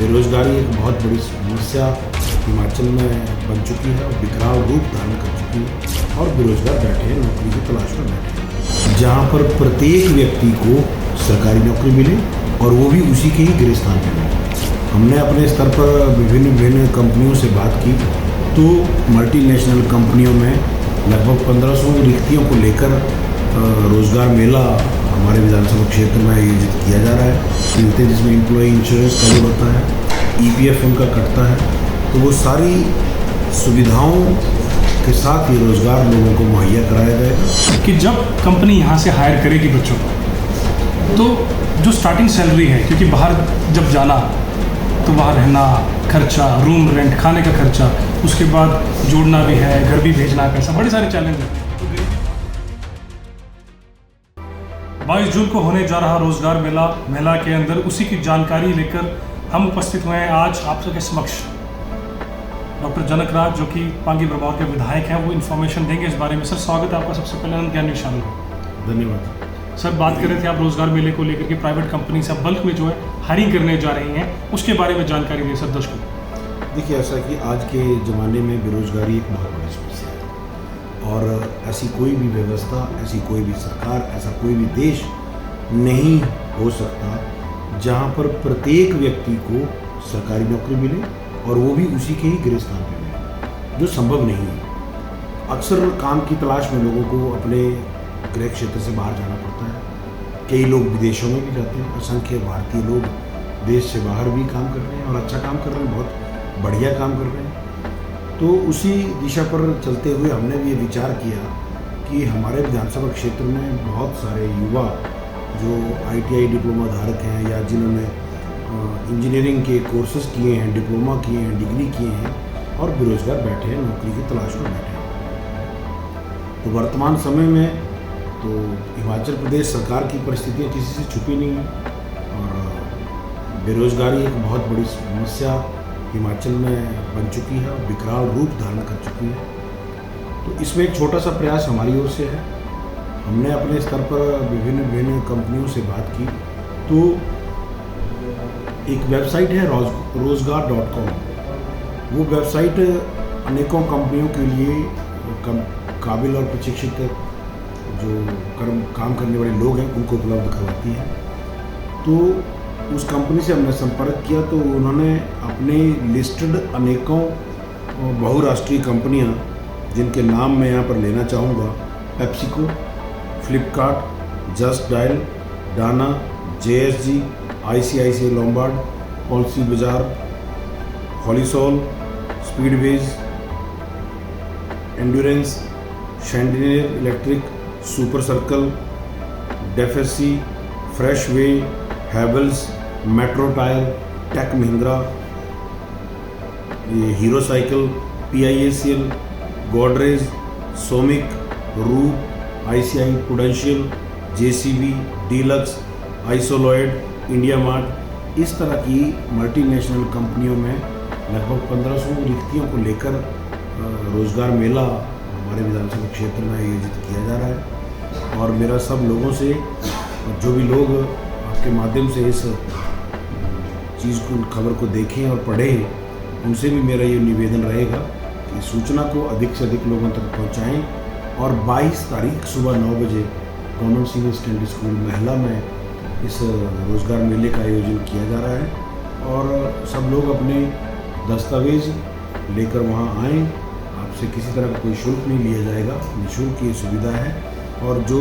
बेरोजगारी एक बहुत बड़ी समस्या हिमाचल में बन चुकी है और विकराल रूप धारण कर चुकी है और बेरोजगार बैठे हैं, नौकरी की तलाश में बैठे हैं, जहाँ पर प्रत्येक व्यक्ति को सरकारी नौकरी मिले और वो भी उसी के ही गृह स्थान पर मिले। हमने अपने स्तर पर विभिन्न कंपनियों से बात की तो मल्टीनेशनल कंपनियों में लगभग 1500 रिक्तियों को लेकर रोज़गार मेला हमारे विधानसभा क्षेत्र में आयोजित किया जा रहा है, जिसमें एम्प्लॉय इंश्योरेंस कवर होता है, EPF उनका कटता है। तो वो सारी सुविधाओं के साथ ये रोज़गार लोगों को मुहैया कराया जाएगा कि जब कंपनी यहाँ से हायर करेगी बच्चों को तो जो स्टार्टिंग सैलरी है, क्योंकि बाहर जब जाना तो वहाँ रहना खर्चा, रूम रेंट, खाने का खर्चा, उसके बाद जोड़ना भी है, घर भी भेजना है पैसा, बड़े सारे चैलेंज हैं। 22 जून को होने जा रहा रोजगार मेला के अंदर उसी की जानकारी लेकर हम उपस्थित हुए हैं आज आप सबके समक्ष। डॉक्टर जनक राज जो कि पांगी बरमौर के विधायक हैं, वो इन्फॉर्मेशन देंगे इस बारे में। सर स्वागत है आपका। सबसे पहले अनंत ज्ञान शामिल हो। धन्यवाद। सर बात कर रहे थे आप रोजगार मेले को लेकर के प्राइवेट कंपनी से बल्क में जो है हायरिंग करने जा रही हैं, उसके बारे में जानकारी दें सर दर्शकों को। देखिए, ऐसा कि आज के ज़माने में बेरोजगारी एक बहुत बड़ी समस्या है और ऐसी कोई भी व्यवस्था, ऐसी कोई भी सरकार, ऐसा कोई भी देश नहीं हो सकता जहां पर प्रत्येक व्यक्ति को सरकारी नौकरी मिले और वो भी उसी के ही गृह स्थान पर मिले, जो संभव नहीं है। अक्सर काम की तलाश में लोगों को अपने गृह क्षेत्र से बाहर जाना पड़ता है। कई लोग विदेशों में भी जाते हैं, असंख्य भारतीय लोग देश से बाहर भी काम कर रहे हैं और अच्छा काम कर रहे हैं, बहुत बढ़िया काम कर रहे हैं। तो उसी दिशा पर चलते हुए हमने भी ये विचार किया कि हमारे विधानसभा क्षेत्र में बहुत सारे युवा जो ITI डिप्लोमा धारक हैं या जिन्होंने इंजीनियरिंग के कोर्सेज किए हैं, डिप्लोमा किए हैं, डिग्री किए हैं और बेरोजगार बैठे हैं, नौकरी की तलाश में बैठे हैं। तो वर्तमान समय में तो हिमाचल प्रदेश सरकार की परिस्थितियाँ किसी से छुपी नहीं हैं और बेरोजगारी एक बहुत बड़ी समस्या हिमाचल में बन चुकी है और विकराल रूप धारण कर चुकी है। तो इसमें एक छोटा सा प्रयास हमारी ओर से है। हमने अपने स्तर पर विभिन्न कंपनियों से बात की तो एक वेबसाइट है रोजगार.com। वो वेबसाइट अनेकों कंपनियों के लिए काबिल और प्रशिक्षित जो काम करने वाले लोग हैं उनको उपलब्ध करवाती है। तो उस कंपनी से हमने संपर्क किया तो उन्होंने अपने लिस्टेड अनेकों बहुराष्ट्रीय कंपनियां, जिनके नाम मैं यहाँ पर लेना चाहूँगा, PepsiCo, Flipkart, Just Dial, Dana, JSG, ICICI Lombard, Policy Bazaar, हॉलीसॉल, Speedways, Endurance, Chandelier Electric, Super Circle, डेफएससी, Fresh Way, Havells, Metro Tyre, Tech Mahindra, Hero Cycle, PIACL, Godrej, सोमिक, रूप, ICI प्रूडेंशियल, JCB, डीलक्स, आइसोलॉयड, इंडिया मार्ट, इस तरह की मल्टीनेशनल कंपनियों में लगभग 1500 रिक्तियों को लेकर रोज़गार मेला हमारे विधानसभा क्षेत्र में आयोजित किया जा रहा है। और मेरा सब लोगों से, जो भी लोग आपके माध्यम से इस चीज़ को, खबर को देखें और पढ़ें, उनसे भी मेरा ये निवेदन रहेगा कि सूचना को अधिक से अधिक लोगों तक पहुंचाएं। और 22 तारीख सुबह 9 बजे गवर्नमेंट सीनियर सेकेंडरी स्कूल महिला में इस रोज़गार मेले का आयोजन किया जा रहा है और सब लोग अपने दस्तावेज लेकर वहां आएँ। आपसे किसी तरह का कोई शुल्क नहीं लिया जाएगा, निःशुल्क ये सुविधा है। और जो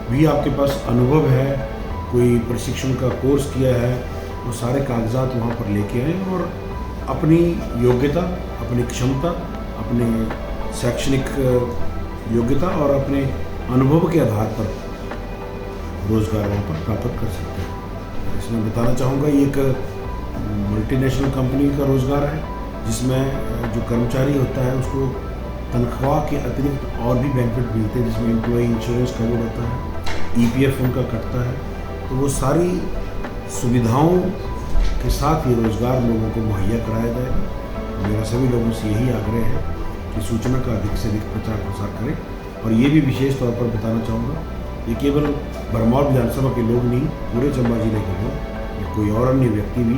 भी आपके पास अनुभव है, कोई प्रशिक्षण का कोर्स किया है, वो सारे कागजात वहाँ पर लेके आए और अपनी योग्यता, अपनी क्षमता, अपने शैक्षणिक योग्यता और अपने अनुभव के आधार पर रोज़गार वहाँ पर प्राप्त कर सकते हैं। इसमें बताना चाहूँगा, ये एक मल्टीनेशनल कंपनी का रोज़गार है जिसमें जो कर्मचारी होता है उसको तनख्वाह के अतिरिक्त और भी बेनिफिट मिलते हैं, जिसमें एम्प्लॉय इंश्योरेंस कवर होता है, EPF उनका कटता है। तो वो सारी सुविधाओं के साथ ये रोज़गार लोगों को मुहैया कराया जाएगा। मेरा सभी लोगों से यही आग्रह है कि सूचना का अधिक से अधिक प्रचार प्रसार करें। और ये भी विशेष तौर पर बताना चाहूँगा, ये केवल बरमौर विधानसभा के लोग नहीं, पूरे चंबा जिले के लोग या कोई और अन्य व्यक्ति भी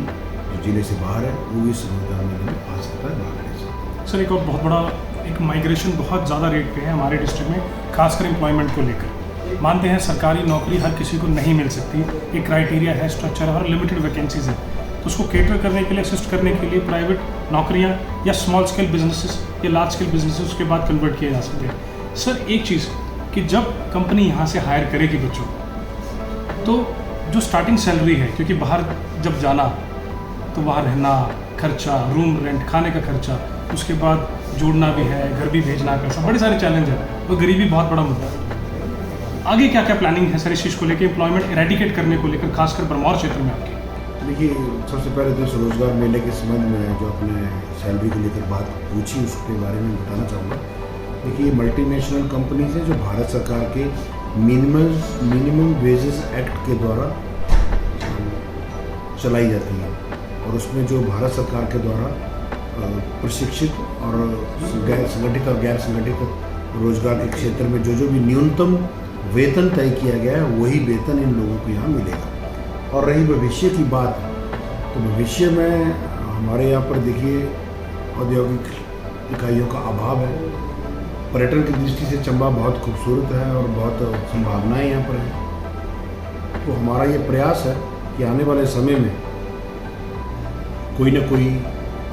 ज़िले से बाहर है वो भी इस रोजगार मेले में आ सकता है भागने से। सर एक और बहुत बड़ा एक माइग्रेशन बहुत ज़्यादा रेट पे है हमारे डिस्ट्रिक्ट में, खासकर एम्प्लॉयमेंट को लेकर। मानते हैं सरकारी नौकरी हर किसी को नहीं मिल सकती, एक क्राइटेरिया है, स्ट्रक्चर है और लिमिटेड वैकेंसीज है, तो उसको केटर करने के लिए, असिस्ट करने के लिए प्राइवेट नौकरियाँ या स्मॉल स्केल बिजनेसेस या लार्ज स्केल बिजनेसेस उसके बाद कन्वर्ट किए जा सकते हैं। सर एक चीज़ कि जब कंपनी यहाँ से हायर करेगी बच्चों तो जो स्टार्टिंग सैलरी है, क्योंकि बाहर जब जाना तो वहाँ रहना, खर्चा, रूम रेंट, खाने का खर्चा, उसके बाद जोड़ना भी है, घर भी भेजना है, पैसा, बड़े सारे चैलेंज है और गरीबी बहुत बड़ा मुद्दा है। आगे क्या क्या प्लानिंग है सर इस चीज़ को लेकर, एम्प्लॉयमेंट इरेडिकेट करने को लेकर, खासकर बरमौर क्षेत्र में आपकी? देखिए, सबसे पहले तो इस रोज़गार मेले के संबंध में जो अपने सैलरी को लेकर बात पूछी उसके बारे में बताना चाहूँगा। देखिए, ये मल्टीनेशनल कंपनीज हैं जो भारत सरकार के मिनिमम वेजेस एक्ट के द्वारा चलाई जाती हैं और उसमें जो भारत सरकार के द्वारा प्रशिक्षित और संगठित और गैर संगठित रोजगार के क्षेत्र में जो भी न्यूनतम वेतन तय किया गया है वही वेतन इन लोगों को यहाँ मिलेगा। और रही भविष्य की बात, तो भविष्य में हमारे यहाँ पर देखिए औद्योगिक इकाइयों का अभाव है। पर्यटन की दृष्टि से चंबा बहुत खूबसूरत है और बहुत संभावनाएं यहाँ पर हैं। तो हमारा ये प्रयास है कि आने वाले समय में कोई न कोई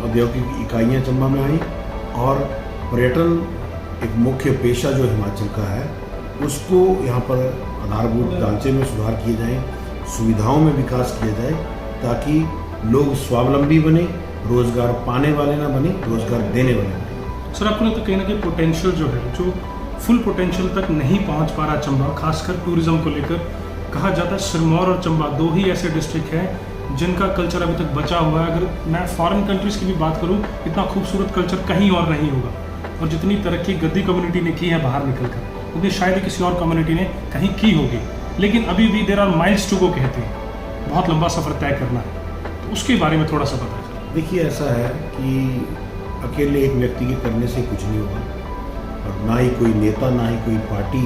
औद्योगिक इकाइयाँ चंबा में आई और पर्यटन एक मुख्य पेशा जो हिमाचल का है उसको यहाँ पर आधारभूत ढांचे में सुधार किए जाएँ, सुविधाओं में विकास किया जाए ताकि लोग स्वावलंबी बने, रोजगार पाने वाले ना बने, रोजगार देने वाले बने। सर आपको लगता है कहीं ना कहीं पोटेंशियल जो है, जो फुल पोटेंशियल तक नहीं पहुंच पा रहा चंबा, खासकर टूरिज्म को लेकर? कहा जाता है सिरमौर और चंबा दो ही ऐसे डिस्ट्रिक्ट हैं जिनका कल्चर अभी तक बचा हुआ है। अगर मैं फॉरेन कंट्रीज़ की भी बात करूं, इतना खूबसूरत कल्चर कहीं और नहीं होगा। और जितनी तरक्की गद्दी कम्युनिटी ने की है बाहर निकल कर, उतनी शायद ही किसी और कम्युनिटी ने कहीं की होगी। लेकिन अभी भी there are miles to go कहते हैं, बहुत लंबा सफ़र तय करना है, तो उसके बारे में थोड़ा सा बताएं। देखिए, ऐसा है कि अकेले एक व्यक्ति के करने से कुछ नहीं होगा और ना ही कोई नेता, ना ही कोई पार्टी,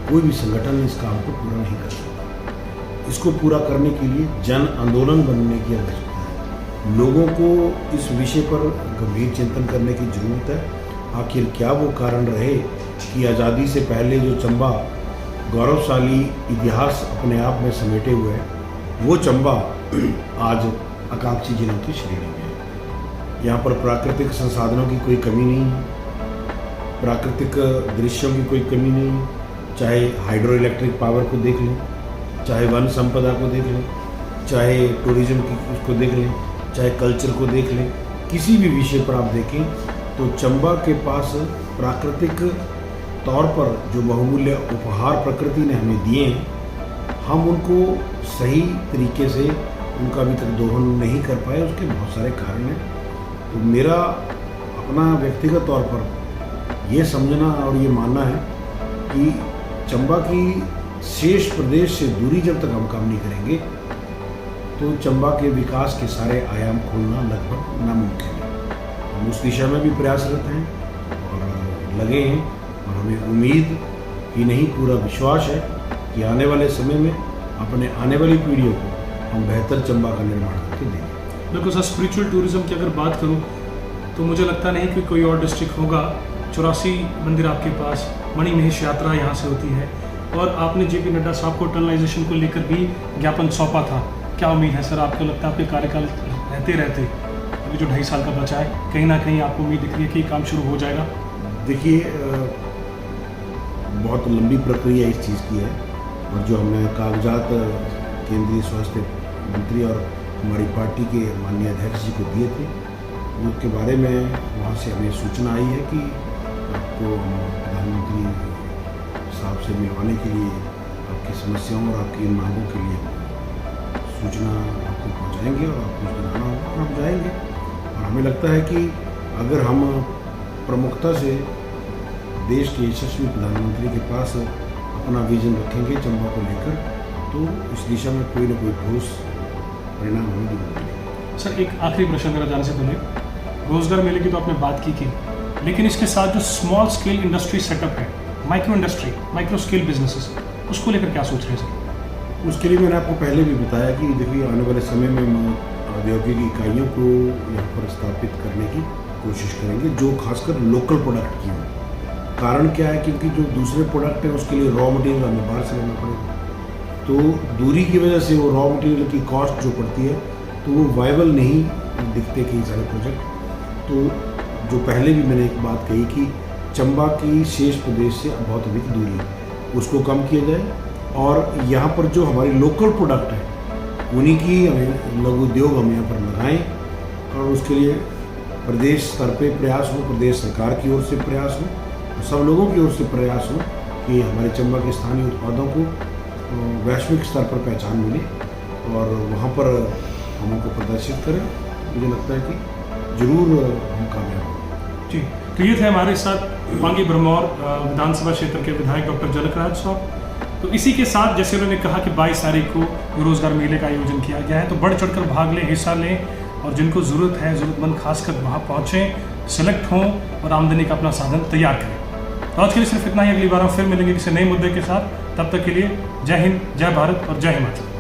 कोई भी संगठन इस काम को पूरा नहीं कर सकता। इसको पूरा करने के लिए जन आंदोलन बनने की आवश्यकता है। लोगों को इस विषय पर गंभीर चिंतन करने की जरूरत है। आखिर क्या वो कारण रहे कि आज़ादी से पहले जो चंबा गौरवशाली इतिहास अपने आप में समेटे हुए है, वो चंबा आज आकांक्षी जिलों की श्रेणी में है। यहाँ पर प्राकृतिक संसाधनों की कोई कमी नहीं है, प्राकृतिक दृश्यों की कोई कमी नहीं है। चाहे हाइड्रो इलेक्ट्रिक पावर को देख लें, चाहे वन संपदा को देख लें, चाहे टूरिज्म की उसको देख लें, चाहे कल्चर को देख लें, किसी भी विषय पर आप देखें तो चंबा के पास प्राकृतिक तौर पर जो बहुमूल्य उपहार प्रकृति ने हमें दिए हैं, हम उनको सही तरीके से उनका अभी तक दोहन नहीं कर पाए। उसके बहुत सारे कारण हैं। तो मेरा अपना व्यक्तिगत तौर पर ये समझना और ये मानना है कि चंबा की शेष प्रदेश से दूरी जब तक हम कम नहीं करेंगे तो चंबा के विकास के सारे आयाम खोलना लगभग नामुमकिन है। हम उस दिशा में भी प्रयासरत हैं और लगे हैं और हमें उम्मीद ही नहीं पूरा विश्वास है कि आने वाले समय में अपने आने वाली पीढ़ियों को हम बेहतर चंबा का निर्माण करके देंगे। बिल्कुल सर, स्पिरिचुअल टूरिज्म की अगर बात करूं तो मुझे लगता नहीं कि कोई और डिस्ट्रिक्ट होगा। 84 मंदिर आपके पास, मणिमहेश यात्रा यहाँ से होती है और आपने जेपी नड्डा साहब को टनलाइजेशन को लेकर भी ज्ञापन सौंपा था। क्या उम्मीद है सर, आपको लगता है आपके कार्यकाल रहते रहते अभी जो 2.5 साल का बचा है, कहीं ना कहीं आपको उम्मीद दिख रही है कि काम शुरू हो जाएगा? देखिए, बहुत लंबी प्रक्रिया इस चीज़ की है और जो हमने कागजात केंद्रीय स्वास्थ्य मंत्री और हमारी पार्टी के माननीय अध्यक्ष जी को दिए थे, उनके बारे में वहाँ से हमें सूचना आई है कि आपको प्रधानमंत्री साहब से मिलवाने के लिए आपकी समस्याओं और आपकी मांगों के लिए सूचना आपको पहुँचाएंगे और आपको उस दिन आना होगा और हम जाएंगे। और हमें लगता है कि अगर हम प्रमुखता से देश के यशस्वी प्रधानमंत्री के पास अपना विजन रखेंगे चंबा को लेकर, तो इस दिशा में कोई ना कोई ठोस परिणाम हमें जरूर मिलेगा। सर एक आखिरी प्रश्न मेरा जाने से पहले, रोजगार मेले की तो आपने बात की, लेकिन इसके साथ जो स्मॉल स्केल इंडस्ट्री सेटअप है, micro industry, micro scale businesses, उसको लेकर क्या सोच रहे हैं सर? उसके लिए मैंने आपको पहले भी बताया कि देखिए आने वाले समय में औद्योगिक इकाइयों को यहाँ पर स्थापित करने की कोशिश करेंगे, जो खासकर लोकल प्रोडक्ट की हो। कारण क्या है, क्योंकि जो दूसरे प्रोडक्ट हैं उसके लिए रॉ मटेरियल हमें बाहर से लेना पड़ेगा, तो दूरी की वजह से वो रॉ मटेरियल की कॉस्ट जो पड़ती है तो वो वायबल नहीं दिखते कई सारे प्रोजेक्ट। तो जो पहले भी मैंने एक बात कही कि चंबा की शेष प्रदेश से बहुत अधिक दूरी है, उसको कम किया जाए और यहाँ पर जो हमारी लोकल प्रोडक्ट है उन्हीं की हमें लघु उद्योग हम यहाँ पर लगाएं और उसके लिए प्रदेश स्तर पे प्रयास हो, प्रदेश सरकार की ओर से प्रयास हो, और सब लोगों की ओर से प्रयास हो कि हमारे चंबा के स्थानीय उत्पादों को वैश्विक स्तर पर पहचान मिले और वहाँ पर हम उनको प्रदर्शित करें। मुझे लगता है कि जरूर हम कामयाब होंगे। जी, तो ये थे हमारे साथ पांगी ब्रह्मौर विधानसभा क्षेत्र के विधायक डॉक्टर जनकराज साहब। तो इसी के साथ जैसे उन्होंने कहा कि 22 तारीख को रोजगार मेले का आयोजन किया गया है, तो बढ़ चढ़कर भाग लें, हिस्सा लें और जिनको ज़रूरत है, ज़रूरतमंद खासकर वहाँ पहुँचें, सेलेक्ट हों और आमदनी का अपना साधन तैयार करें। तो आज के लिए सिर्फ इतना ही। अगली बार हम फिर मिलेंगे किसी नए मुद्दे के साथ। तब तक के लिए जय हिंद, जय भारत और जय हिमाचल।